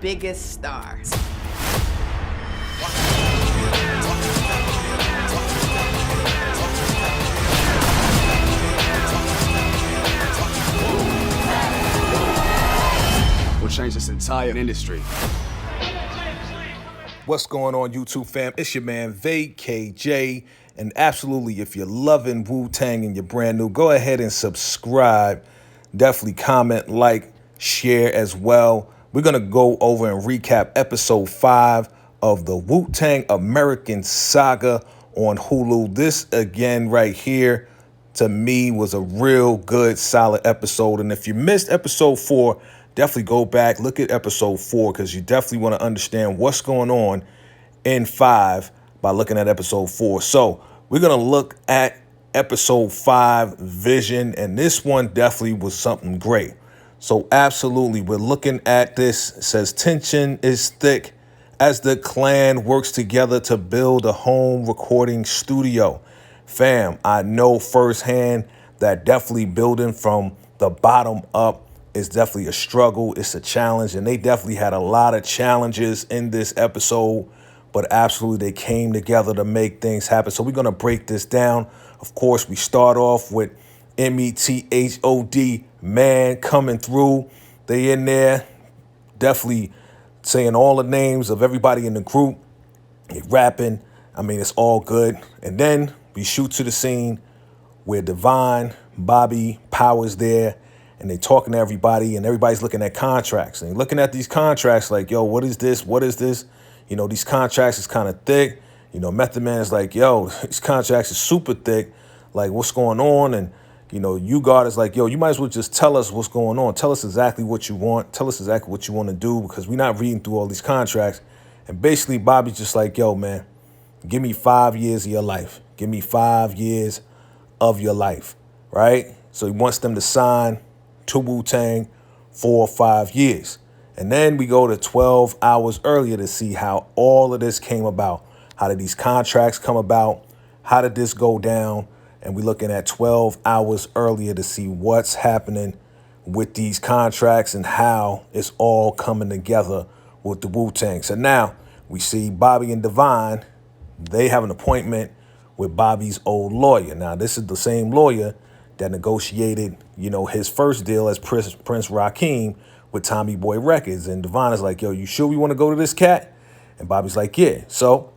biggest star. Will change this entire industry. What's going on, YouTube fam? It's your man VACAY-J, and absolutely, if you're loving Wu-Tang and you're brand new, go ahead and subscribe. Definitely comment, like, share as well. We're gonna go over and recap episode 5 of the Wu-Tang American Saga on Hulu. This again right here, to me, was a real good, solid episode. And if you missed episode 4, definitely go back, look at episode 4, because you definitely want to understand what's going on in 5 by looking at episode 4. So we're going to look at episode 5, Vizion, and this one definitely was something great. So absolutely, we're looking at this. It says tension is thick as the clan works together to build a home recording studio. Fam, I know firsthand that definitely building from the bottom up is definitely a struggle. It's a challenge, and they definitely had a lot of challenges in this episode, but absolutely they came together to make things happen. So we're going to break this down. Of course, we start off with METHOD, man, coming through. They in there definitely saying all the names of everybody in the group. They rapping. I mean, it's all good. And then we shoot to the scene where Divine, Bobby, Power's there, and they talking to everybody, and everybody's looking at contracts. And looking at these contracts like, yo, what is this? What is this? You know, these contracts is kind of thick. You know, Method Man is like, yo, these contracts is super thick. Like, what's going on? And, you know, U-Guard is like, yo, you might as well just tell us what's going on. Tell us exactly what you want. Tell us exactly what you want to do, because we're not reading through all these contracts. And basically, Bobby's just like, yo, man, give me 5 years of your life. Give me 5 years of your life, right? So he wants them to sign to Wu-Tang for 5 years. And then we go to 12 hours earlier to see how all of this came about. How did these contracts come about? How did this go down? And we're looking at 12 hours earlier to see what's happening with these contracts and how it's all coming together with the Wu-Tang. So now we see Bobby and Divine. They have an appointment with Bobby's old lawyer. Now, this is the same lawyer that negotiated, you know, his first deal as Prince Rakeem with Tommy Boy Records. And Divine is like, yo, you sure we want to go to this cat? And Bobby's like, yeah. So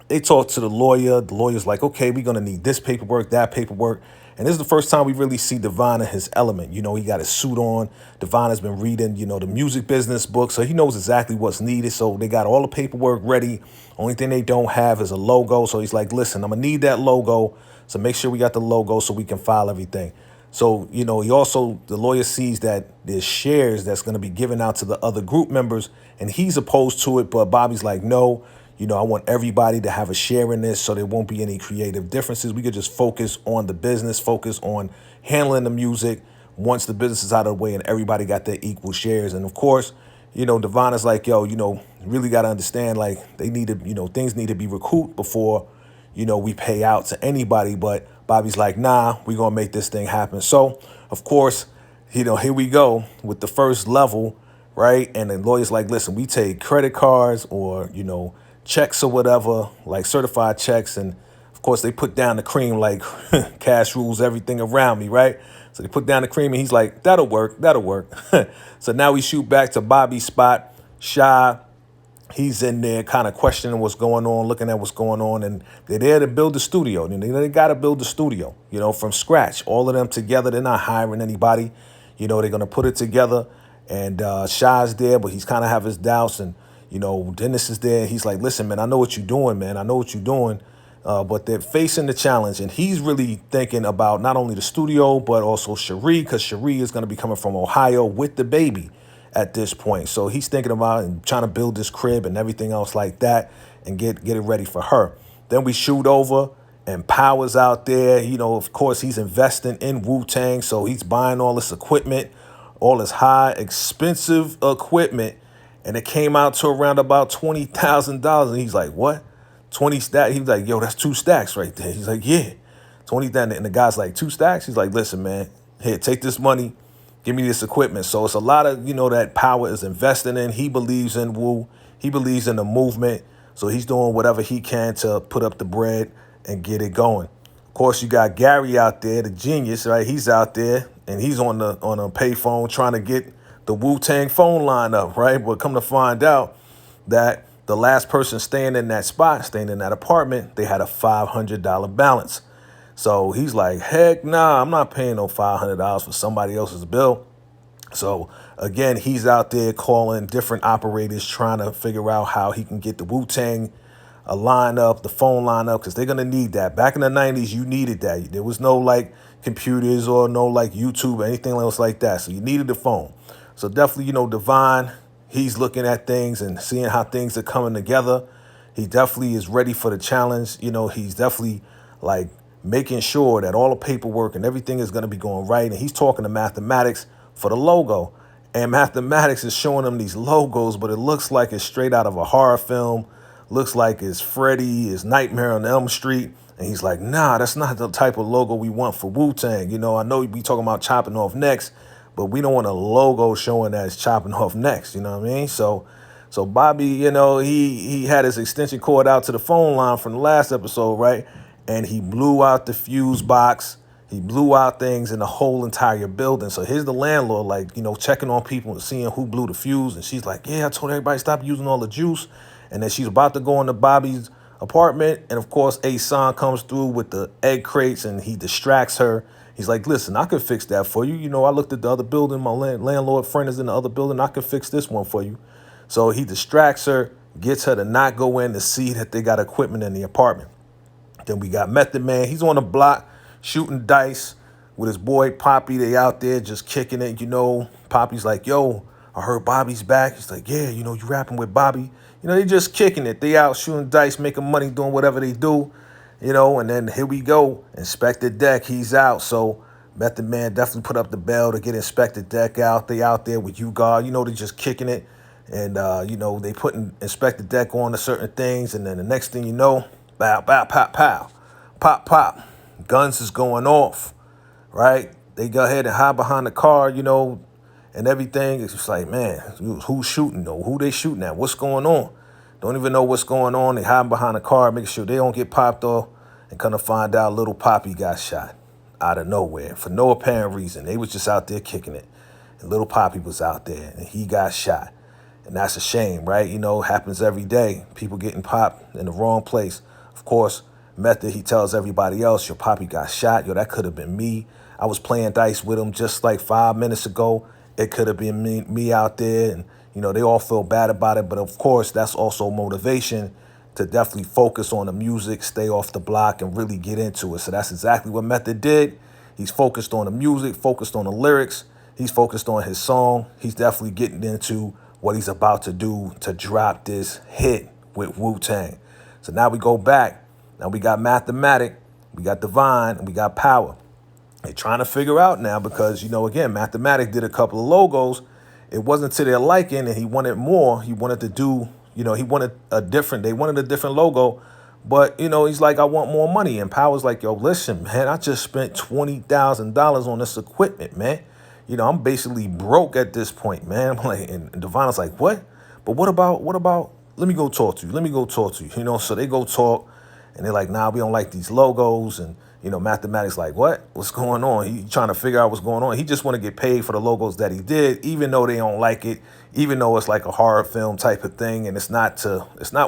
they talk to the lawyer. The lawyer's like, okay, we're going to need this paperwork, that paperwork. And this is the first time we really see Divine in his element. You know, he got his suit on. Divine has been reading, you know, the music business book, so he knows exactly what's needed. So they got all the paperwork ready. Only thing they don't have is a logo. So he's like, listen, I'm going to need that logo. So make sure we got the logo so we can file everything. So, you know, the lawyer sees that there's shares that's going to be given out to the other group members, and he's opposed to it. But Bobby's like, no, you know, I want everybody to have a share in this so there won't be any creative differences. We could just focus on the business, focus on handling the music once the business is out of the way and everybody got their equal shares. And of course, you know, Devon is like, yo, you know, really got to understand, like, they need to, you know, things need to be recouped before, you know, we pay out to anybody. But Bobby's like, nah, we're going to make this thing happen. So, of course, you know, here we go with the first level, right? And the lawyer's like, listen, we take credit cards or, you know, checks or whatever, like certified checks. And, of course, they put down the cream like cash rules everything around me, right? So they put down the cream, and he's like, that'll work, that'll work. So now we shoot back to Bobby's spot. Shy, he's in there kind of questioning what's going on, looking at what's going on, and they're there to build the studio. You know, they got to build the studio, you know, from scratch. All of them together. They're not hiring anybody. You know, they're going to put it together, and Shy's there, but he's kind of have his doubts, and, you know, Dennis is there. He's like, listen, man, I know what you're doing, man. I know what you're doing, but they're facing the challenge, and he's really thinking about not only the studio, but also Cherie, because Cherie is going to be coming from Ohio with the baby at this point. So he's thinking about and trying to build this crib and everything else like that and get it ready for her. Then we shoot over, and Power's out there. You know, of course, he's investing in Wu-Tang, so he's buying all this equipment, all this high, expensive equipment, and it came out to around about $20,000. And he's like, what? 20 stacks? He's like, yo, that's 2 stacks right there. He's like, yeah, 20,000. And the guy's like, 2 stacks? He's like, listen, man, here, take this money. Give me this equipment. So it's a lot of, that Power is investing in. He believes in Wu. He believes in the movement. So he's doing whatever he can to put up the bread and get it going. Of course, you got Gary out there, the genius, right? He's out there and he's on a payphone trying to get the Wu-Tang phone line up, right? But come to find out that the last person staying in that spot, staying in that apartment, they had a $500 balance. So he's like, heck nah, I'm not paying no $500 for somebody else's bill. So again, he's out there calling different operators, trying to figure out how he can get the Wu-Tang line up, the phone line up, because they're going to need that. Back in the 90s, you needed that. There was no like computers or no like YouTube or anything else like that. So you needed the phone. So definitely, Divine, he's looking at things and seeing how things are coming together. He definitely is ready for the challenge. He's definitely like making sure that all the paperwork and everything is going to be going right. And he's talking to Mathematics for the logo. And Mathematics is showing him these logos, but it looks like it's straight out of a horror film. Looks like it's Freddy, it's Nightmare on Elm Street. And he's like, nah, that's not the type of logo we want for Wu-Tang. I know we talking about chopping off necks, but we don't want a logo showing that it's chopping off necks. You know what I mean? So Bobby, he had his extension cord out to the phone line from the last episode, right? And he blew out the fuse box. He blew out things in the whole entire building. So here's the landlord, like, checking on people and seeing who blew the fuse. And she's like, yeah, I told everybody stop using all the juice. And then she's about to go into Bobby's apartment. And of course, Asan comes through with the egg crates and he distracts her. He's like, listen, I could fix that for you. I looked at the other building. My landlord friend is in the other building. I could fix this one for you. So he distracts her, gets her to not go in to see that they got equipment in the apartment. Then we got Method Man. He's on the block shooting dice with his boy Poppy. They out there just kicking it. Poppy's like, yo, I heard Bobby's back. He's like, yeah, you rapping with Bobby. They just kicking it. They out shooting dice, making money, doing whatever they do. And then here we go. Inspector Deck, he's out. So Method Man definitely put up the bell to get Inspector Deck out. They out there with U-God. They just kicking it. And, they putting Inspector Deck on to certain things. And then the next thing you know, bow, bow, pow, pow, pop, pop. Guns is going off, right? They go ahead and hide behind the car, and everything. It's just like, man, who's shooting though? Who they shooting at? What's going on? Don't even know what's going on. They hide behind the car, making sure they don't get popped off. And kind of find out little Poppy got shot out of nowhere for no apparent reason. They was just out there kicking it. And little Poppy was out there and he got shot. And that's a shame, right? Happens every day. People getting popped in the wrong place. Of course, Method, he tells everybody else, your Poppy got shot. Yo, that could have been me. I was playing dice with him just like 5 minutes ago. It could have been me out there. And, they all feel bad about it. But of course, that's also motivation to definitely focus on the music, stay off the block, and really get into it. So that's exactly what Method did. He's focused on the music, focused on the lyrics. He's focused on his song. He's definitely getting into what he's about to do to drop this hit with Wu-Tang. So now we go back. Now we got Mathematic, we got Divine, and we got Power. They're trying to figure out now because, again, Mathematic did a couple of logos. It wasn't to their liking, and he wanted more. He wanted to do, he wanted they wanted a different logo. But, he's like, I want more money. And Power's like, yo, listen, man, I just spent $20,000 on this equipment, man. I'm basically broke at this point, man. I'm like, and Divine's like, what? But what about, let me go talk to you. So they go talk. And they're like, nah, we don't like these logos. And, Mathematics like, what? What's going on? He trying to figure out what's going on. He just want to get paid for the logos that he did, even though they don't like it, even though it's like a horror film type of thing. And it's not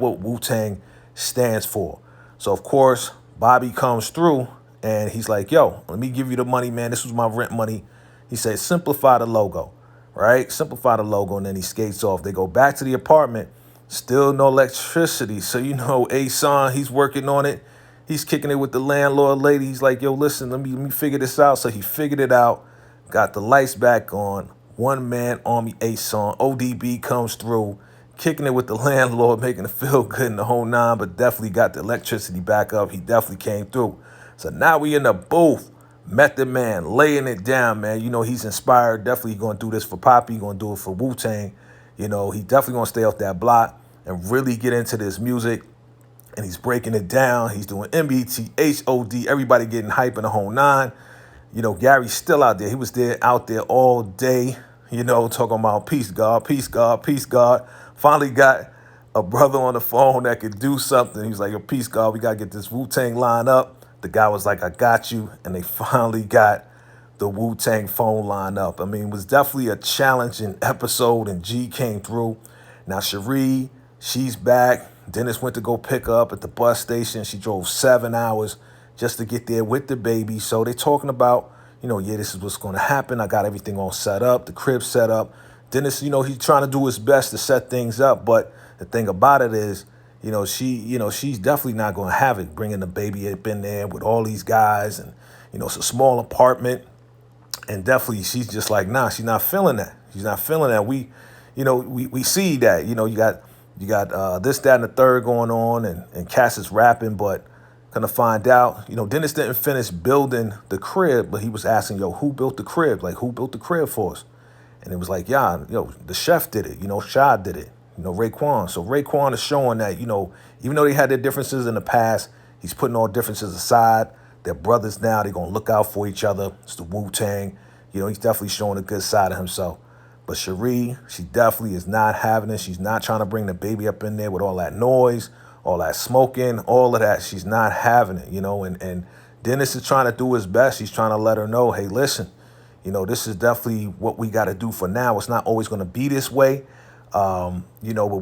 what Wu-Tang stands for. So, of course, Bobby comes through and he's like, yo, let me give you the money, man. This was my rent money. He said, simplify the logo, right? Simplify the logo. And then he skates off. They go back to the apartment. Still no electricity. So, Asan, he's working on it. He's kicking it with the landlord lady. He's like, yo, listen, let me figure this out. So he figured it out, got the lights back on. One-man army Asan. ODB comes through, kicking it with the landlord, making it feel good in the whole nine, but definitely got the electricity back up. He definitely came through. So now we in the booth. Method Man laying it down, man. He's inspired. Definitely going to do this for Poppy. Going to do it for Wu-Tang. He definitely going to stay off that block and really get into this music. And he's breaking it down. He's doing MBT, HOD, everybody getting hype in the whole nine. Gary's still out there. He was out there all day, talking about peace, God, peace, God, peace, God. Finally got a brother on the phone that could do something. He was like, yo, peace, God, we got to get this Wu-Tang line up. The guy was like, I got you. And they finally got the Wu-Tang phone line up. I mean, it was definitely a challenging episode, and G came through. Now, Cherie, she's back. Dennis went to go pick her up at the bus station. She drove 7 hours just to get there with the baby. So they're talking about, yeah, this is what's going to happen. I got everything all set up, the crib set up. Dennis, he's trying to do his best to set things up. But the thing about it is, she's definitely not going to have it, bringing the baby up in there with all these guys. And, it's a small apartment. And definitely she's just like, nah, she's not feeling that. She's not feeling that. We see that, you got this, that, and the third going on, and Cass is rapping, but gonna find out, Dennis didn't finish building the crib, but he was asking, yo, who built the crib? Like, who built the crib for us? And it was like, yeah, the chef did it, Shad did it, Raekwon. So Raekwon is showing that, even though they had their differences in the past, he's putting all differences aside. They're brothers now. They're gonna look out for each other. It's the Wu-Tang. He's definitely showing a good side of himself. But Cherie, she definitely is not having it. She's not trying to bring the baby up in there with all that noise, all that smoking, all of that. She's not having it, and Dennis is trying to do his best. He's trying to let her know, hey, listen, this is definitely what we got to do for now. It's not always going to be this way, but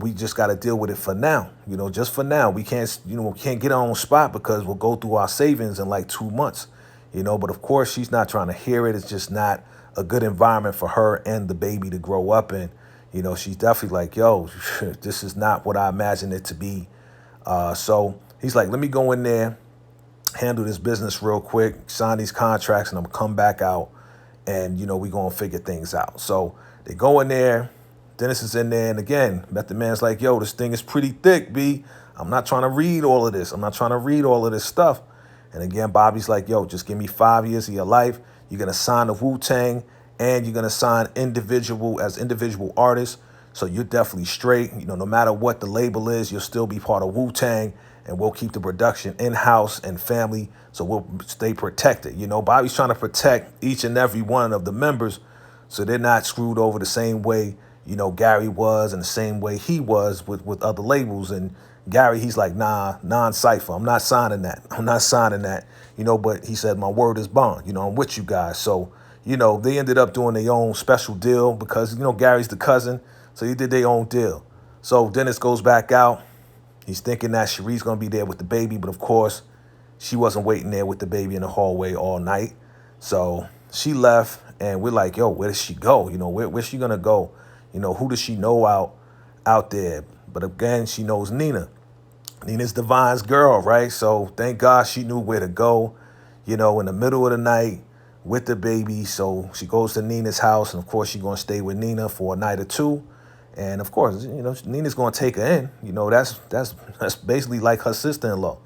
we just got to deal with it for now. Just for now. We can't get our own spot because we'll go through our savings in like 2 months, but of course she's not trying to hear it. It's just not a good environment for her and the baby to grow up in. She's definitely like, yo, this is not what I imagined it to be. So he's like, let me go in there, handle this business real quick, sign these contracts, and I'm gonna come back out, and we're gonna figure things out. So they go in there, Dennis is in there, and again, Method Man's like, yo, this thing is pretty thick, B. I'm not trying to read all of this. I'm not trying to read all of this stuff. And again, Bobby's like, yo, just give me 5 years of your life. You're gonna sign the Wu-Tang, and you're gonna sign individual artists. So you're definitely straight. No matter what the label is, you'll still be part of Wu-Tang, and we'll keep the production in-house and family, so we'll stay protected. Bobby's trying to protect each and every one of the members so they're not screwed over the same way, Gary was, and the same way he was with other labels. And Gary, he's like, nah, non-cypher. I'm not signing that. I'm not signing that. But he said, my word is bond. I'm with you guys. So, they ended up doing their own special deal because, Gary's the cousin. So he did their own deal. So Dennis goes back out. He's thinking that Cherie's going to be there with the baby. But of course, she wasn't waiting there with the baby in the hallway all night. So she left, and we're like, yo, where does she go? Where's she going to go? Who does she know out there? But again, she knows Nina. Nina's Divine's girl, right? So thank God she knew where to go, in the middle of the night with the baby. So she goes to Nina's house, and of course she's going to stay with Nina for a night or two. And of course, Nina's going to take her in. That's basically like her sister-in-law,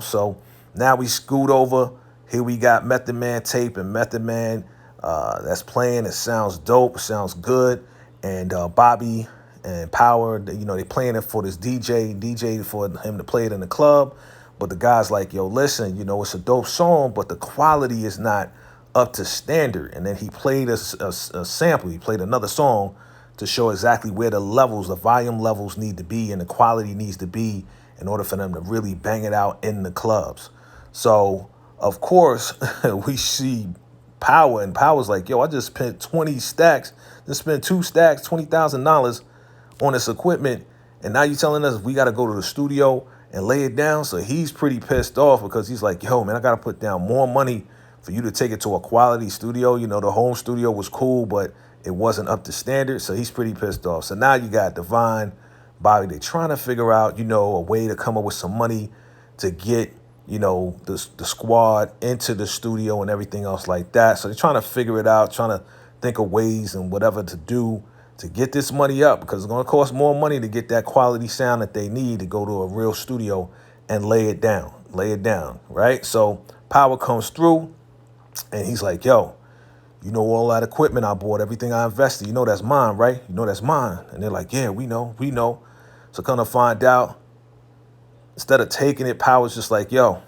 So now we scoot over. Here we got Method Man tape, and Method Man that's playing. It sounds dope. It sounds good. And Bobby and Power, they playing it for this DJ for him to play it in the club. But the guy's like, yo, listen, it's a dope song, but the quality is not up to standard. And then he played a sample. He played another song to show exactly where the volume levels need to be and the quality needs to be in order for them to really bang it out in the clubs. So, of course, we see Power, and Power's like, yo, I just spent 20 stacks, just spent 2 stacks, $20,000 on this equipment, and now you're telling us we got to go to the studio and lay it down? So he's pretty pissed off because he's like, yo, man, I got to put down more money for you to take it to a quality studio. The home studio was cool, but it wasn't up to standard. So he's pretty pissed off. So now you got Divine, Bobby. They're trying to figure out, a way to come up with some money to get, the squad into the studio and everything else like that. So they're trying to figure it out, trying to think of ways and whatever to do to get this money up, because it's going to cost more money to get that quality sound that they need to go to a real studio and lay it down, right? So Power comes through, and he's like, yo, all that equipment I bought, everything I invested, that's mine, right? That's mine. And they're like, yeah, we know. So kind of find out, instead of taking it, Power's just like, yo,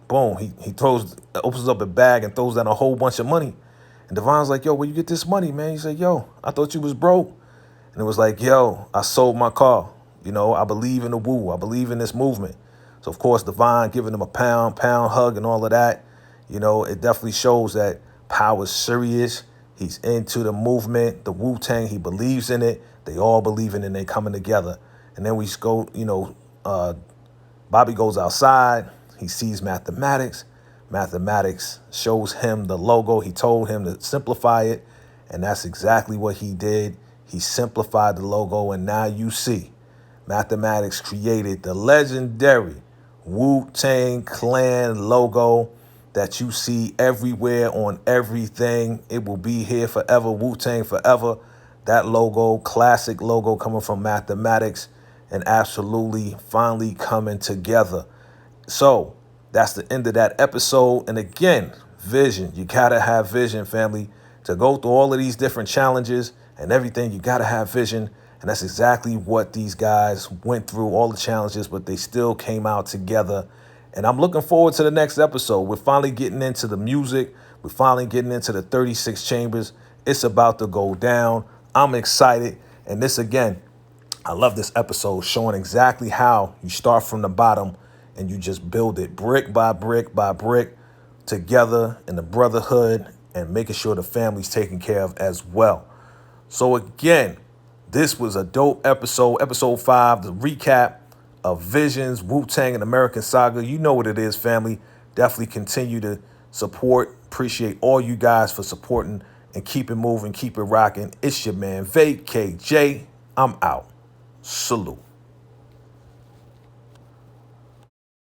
Boom. He opens up a bag and throws down a whole bunch of money. And Devon's like, yo, where you get this money, man? He said, yo, I thought you was broke. And it was like, yo, I sold my car. You know, I believe in the Wu. I believe in this movement. So, of course, Devon giving him a pound hug and all of that. You know, it definitely shows that Power's serious. He's into the movement, the Wu-Tang. He believes in it. They all believe in it, and they coming together. And then we go, you know, Bobby goes outside. He sees Mathematics. Mathematics shows him the logo. He told him to simplify it, and that's exactly what he did. He simplified the logo, and now you see Mathematics created the legendary Wu-Tang Clan logo that you see everywhere on everything. It will be here forever. Wu-Tang forever. That logo, classic logo coming from Mathematics, and absolutely finally coming together. So that's the end of that episode. And again, vision. You gotta have vision, family. To go through all of these different challenges and everything, you gotta have vision. And that's exactly what these guys went through, all the challenges, but they still came out together. And I'm looking forward to the next episode. We're finally getting into the music. We're finally getting into the 36 chambers. It's about to go down. I'm excited. And this, again, I love this episode, showing exactly how you start from the bottom and you just build it brick by brick by brick together in the brotherhood, and making sure the family's taken care of as well. So again, this was a dope episode, episode 5, the recap of Vision's Wu-Tang and American Saga. You know what it is, family. Definitely continue to support. Appreciate all you guys for supporting, and keep it moving, keep it rocking. It's your man, VACAY-J. I'm out. Salute.